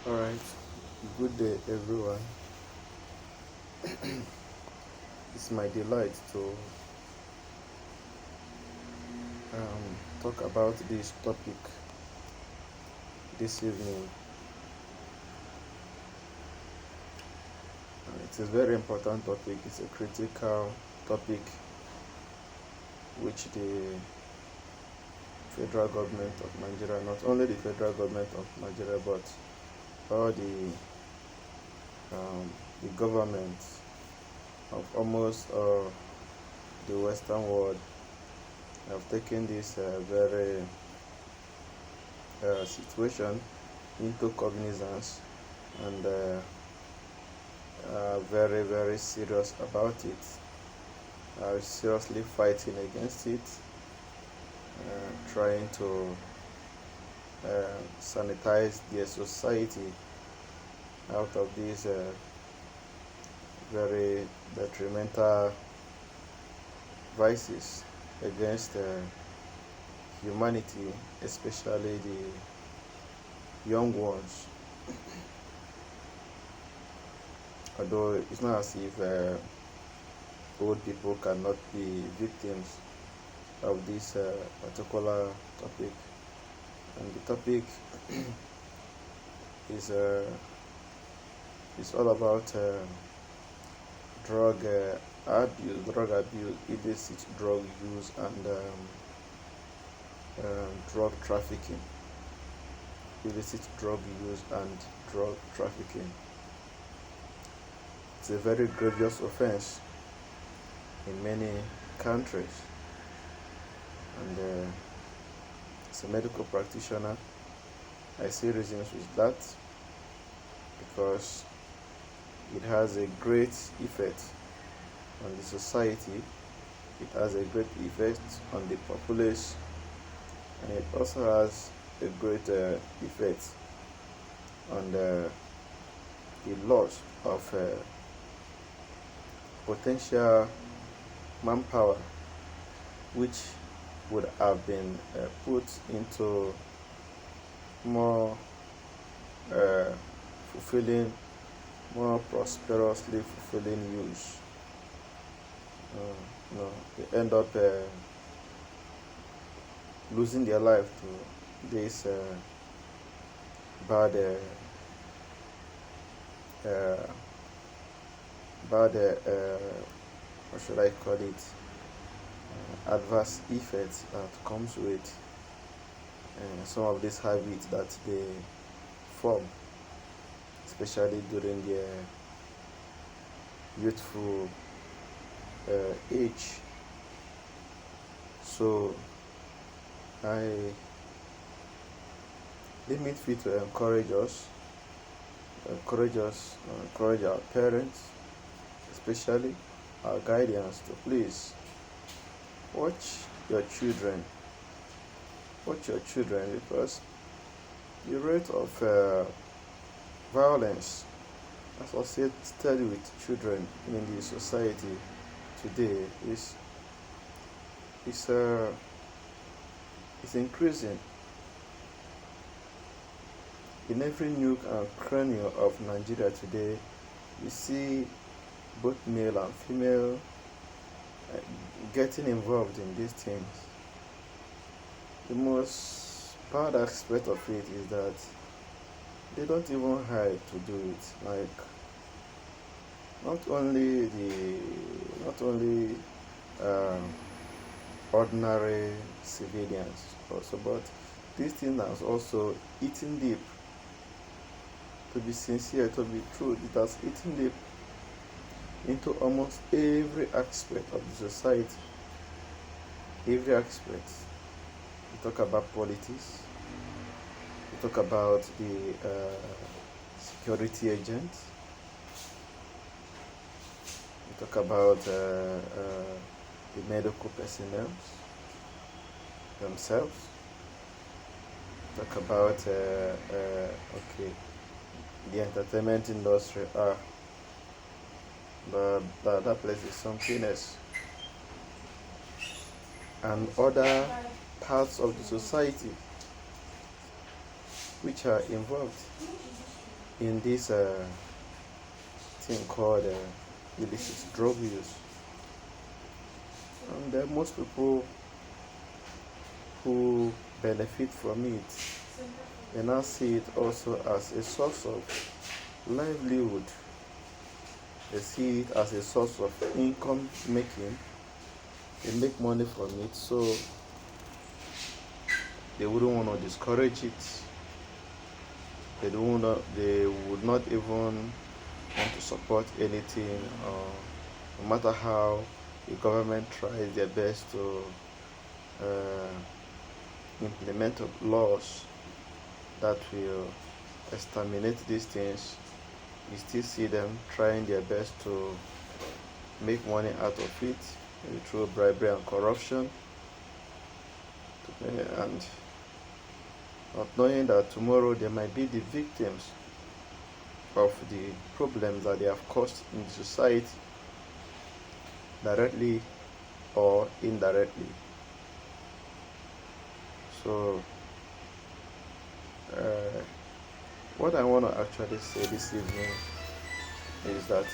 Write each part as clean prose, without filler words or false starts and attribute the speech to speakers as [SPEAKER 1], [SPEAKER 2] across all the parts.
[SPEAKER 1] Alright, good day everyone. It's my delight to talk about this topic this evening. It's a very important topic, it's a critical topic which the federal government of Nigeria, not only the federal government of Nigeria, but all the government of almost the Western world have taken this very situation into cognizance and are very, very serious about it, are seriously fighting against it, trying to sanitize their society out of these very detrimental vices against humanity, especially the young ones. Although it's not as if old people cannot be victims of this particular topic, and the topic is all about drug abuse, illicit drug use, and drug trafficking. Illicit drug use and drug trafficking. It's a very grievous offense in many countries, and as a medical practitioner, I see reasons with that because it has a great effect on the society, it has a great effect on the populace, and it also has a great effect on the loss of potential manpower which would have been put into more fulfilling, more prosperously fulfilling use. They end up losing their life to this bad what should I call it, adverse effects that comes with some of these habits that they form, especially during their youthful age. So I deem it fit to encourage our parents, especially our guardians, to please watch your children. Watch your children, because the rate of violence associated with children in the society today is increasing. In every nook and cranny of Nigeria today, we see both male and female getting involved in these things. The most bad aspect of it is that they don't even hide to do it. Like, not only ordinary civilians also, but this thing has also eaten deep. To be sincere, to be true, it has eaten deep into almost every aspect of the society. Every aspect. We talk about politics, we talk about the security agents, we talk about the medical personnel themselves, we talk about the entertainment industry. That place is something else, and other parts of the society which are involved. in this thing called illicit drug use. And most people who benefit from it, they now see it also as a source of livelihood. They see it as a source of income making. They make money from it, so they wouldn't want to discourage it. They would not even want to support anything, no matter how the government tries their best to implement laws that will exterminate these things. You still see them trying their best to make money out of it through bribery and corruption, and not knowing that tomorrow they might be the victims of the problems that they have caused in the society, directly or indirectly. So what I want to actually say this evening is that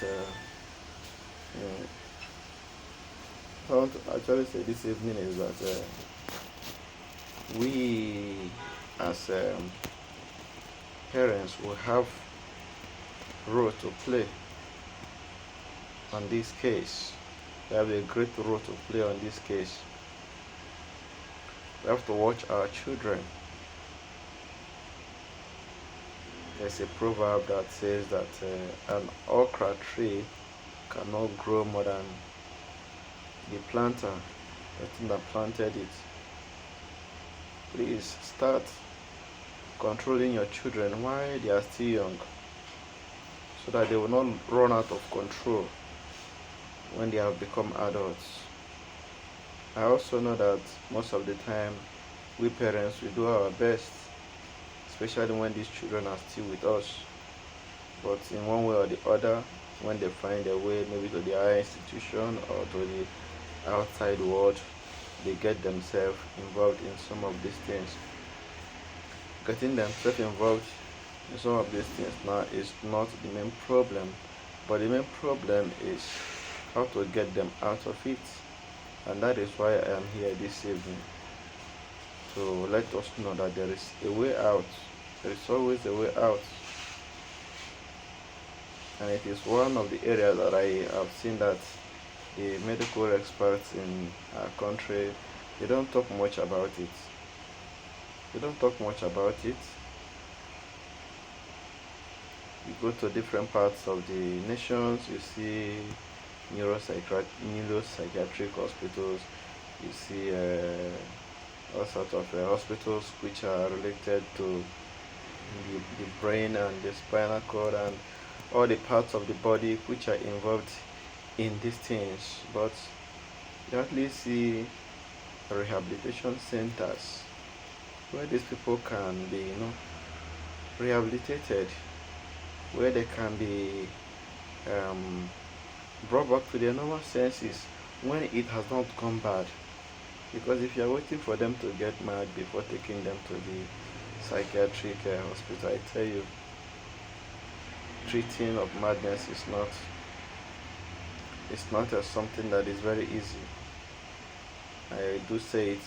[SPEAKER 1] we as parents will have role to play on this case. We have a great role to play on this case. We have to watch our children. There's a proverb that says that an okra tree cannot grow more than the planter, the thing that planted it. Please start controlling your children while they are still young, so that they will not run out of control when they have become adults. I also know that most of the time we parents will do our best, especially when these children are still with us. But in one way or the other, when they find their way maybe to the higher institution or to the outside world, they get themselves involved in some of these things. Getting themselves involved in some of these things now is not the main problem, but the main problem is how to get them out of it. And that is why I am here this evening, to let us know that there is a way out. There is always a way out. And it is one of the areas that I have seen that the medical experts in our country, they don't talk much about it. They don't talk much about it. You go to different parts of the nations, you see neuropsychiatric hospitals, you see all sorts of hospitals which are related to the brain and the spinal cord and all the parts of the body which are involved in these things. But you hardly see rehabilitation centers where these people can be, rehabilitated, where they can be brought back to their normal senses when it has not gone bad. Because if you are waiting for them to get mad before taking them to the psychiatric hospital, I tell you, treating of madness is not something that is very easy. I do say it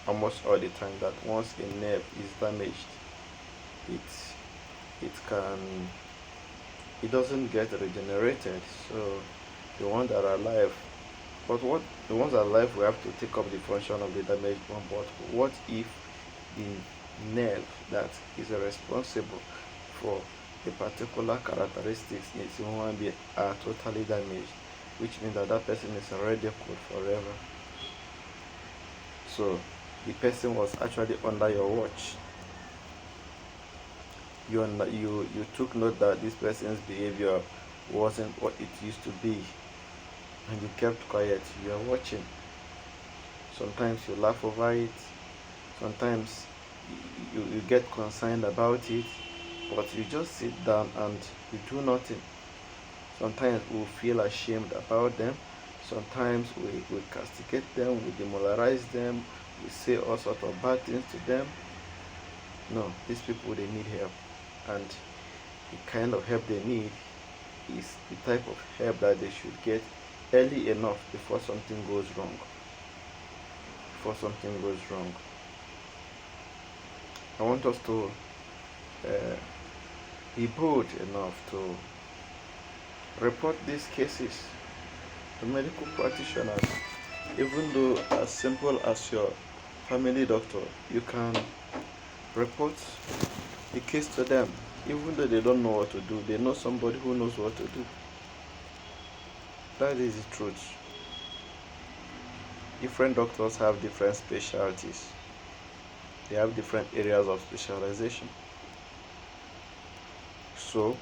[SPEAKER 1] almost all the time that once a nerve is damaged, it doesn't get regenerated. So the ones that are alive, the ones that are alive, we have to take up the function of the damaged one. But what if the nerve that is responsible for the particular characteristics in a human being are totally damaged, which means that that person is already killed forever. So the person was actually under your watch. You took note that this person's behavior wasn't what it used to be, and you kept quiet. You are watching. Sometimes you laugh over it. Sometimes you get concerned about it, but you just sit down and you do nothing. Sometimes we feel ashamed about them. Sometimes we castigate them, we demoralize them, we say all sorts of bad things to them. No, these people, they need help. And the kind of help they need is the type of help that they should get early enough before something goes wrong. Before something goes wrong. I want us to uh, be bold enough to report these cases to medical practitioners. Even though as simple as your family doctor, you can report the case to them. Even though they don't know what to do, they know somebody who knows what to do. That is the truth. Different doctors have different specialties. They have different areas of specialization. So,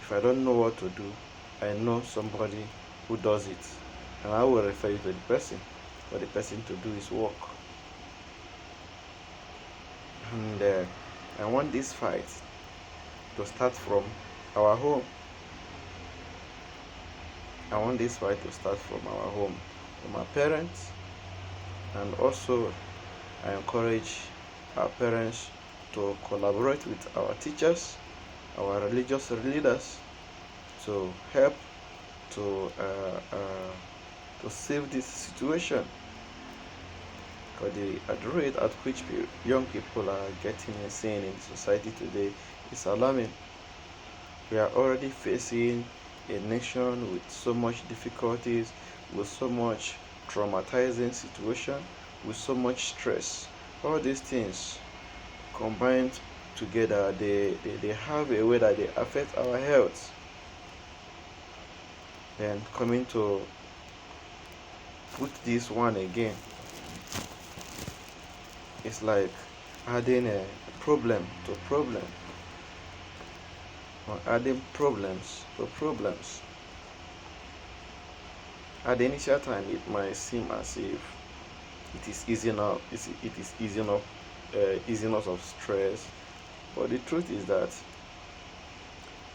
[SPEAKER 1] if I don't know what to do, I know somebody who does it, and I will refer you to the person for the person to do his work. And I want this fight to start from our home. I want this fight to start from our home, from our parents, and also I encourage our parents to collaborate with our teachers, our religious leaders, to help to save this situation. Because at the rate at which young people are getting insane in society today is alarming. We are already facing a nation with so much difficulties, with so much traumatizing situation, with so much stress. All these things combined together, they have a way that they affect our health. And coming to put this one again, it's like adding a problem to problem, or adding problems to problems. At the initial time, it might seem as if it is easing up, easing us of stress, but the truth is that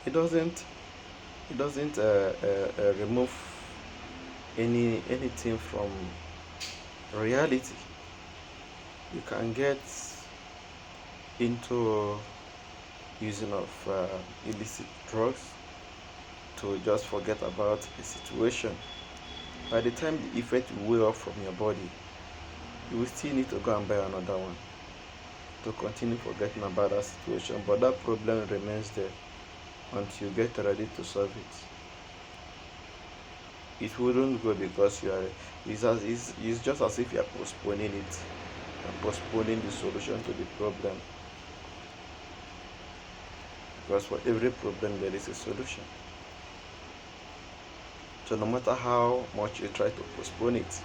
[SPEAKER 1] it doesn't remove anything from reality. You can get into using of illicit drugs to just forget about a situation. By the time the effect will wear off from your body, you will still need to go and buy another one to continue forgetting about that situation, but that problem remains there until you get ready to solve it. It wouldn't go because it's just as if you are postponing it and postponing the solution to the problem. Because for every problem there is a solution. So no matter how much you try to postpone it,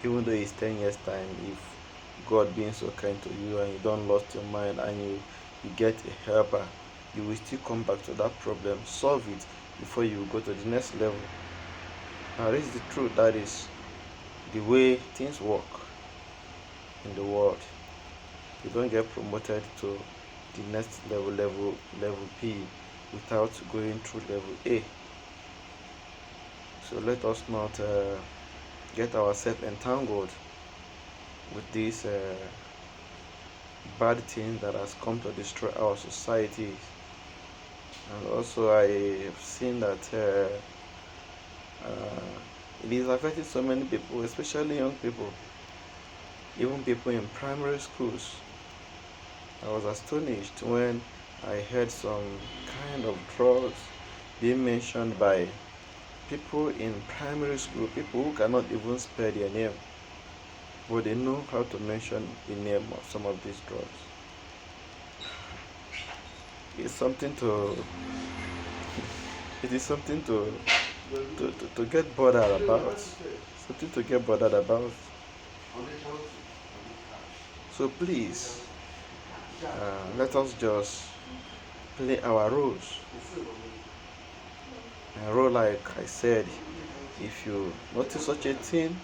[SPEAKER 1] even though it's 10 years time, if God being so kind to you and you don't lost your mind and you get a helper, you will still come back to that problem, solve it before you go to the next level. Now this is the truth. That is the way things work in the world. You don't get promoted to the next level B without going through level A. So let us not get ourselves entangled with this bad thing that has come to destroy our society. And also I have seen that it is affecting so many people, especially young people, even people in primary schools. I was astonished when I heard some kind of drugs being mentioned by people in primary school, people who cannot even spell their name, but they know how to mention the name of some of these drugs. It's something to get bothered about. Something to get bothered about. So please, let us just play our roles. And role, like I said, if you notice such a thing,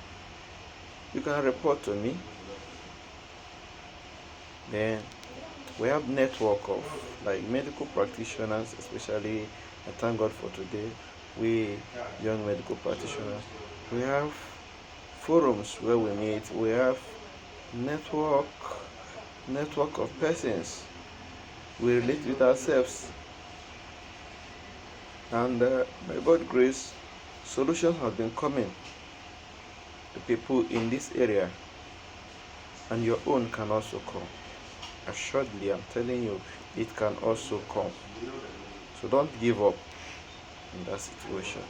[SPEAKER 1] you can report to me. Then we have network of like medical practitioners, especially I thank God for today. We young medical practitioners, we have forums where we meet. We have network of persons we relate with ourselves. And by God's grace, solutions have been coming to people in this area, and your own can also come. Assuredly, I'm telling you, it can also come. So don't give up in that situation.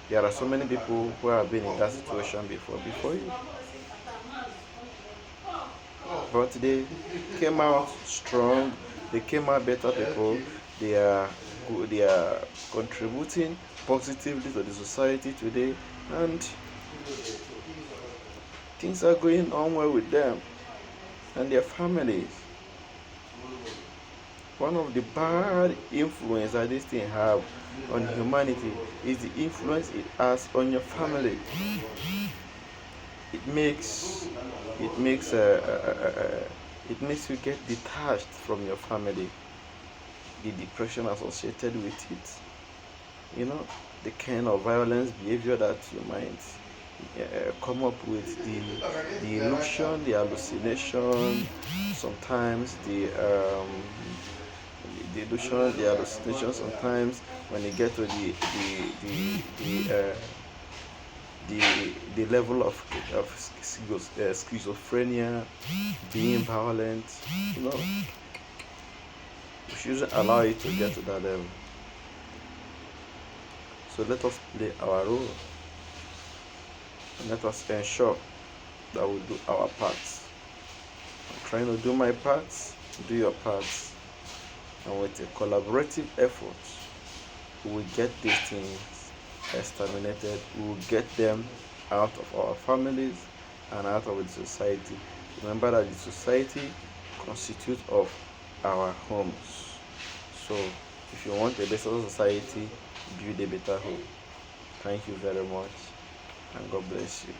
[SPEAKER 1] There are so many people who have been in that situation before you, but they came out strong. They came out better people. They are good. They are contributing positively to the society today, and things are going on well with them and their families. One of the bad influence that this thing have on humanity is the influence it has on your family. It makes it makes it makes you get detached from your family. The depression associated with it, the kind of violence behavior that you might come up with, the illusion, the hallucination, sometimes the illusion, the hallucination. Sometimes when you get to the level of schizophrenia, being violent, we shouldn't allow it to get to that level. So let us play our role, and let us ensure that we do our parts. I'm trying to do my parts, do your parts, and with a collaborative effort, we will get these things exterminated. We will get them out of our families and out of the society. Remember that the society constitutes of our homes. So if you want a better society, build a better home. Thank you very much, and God bless you.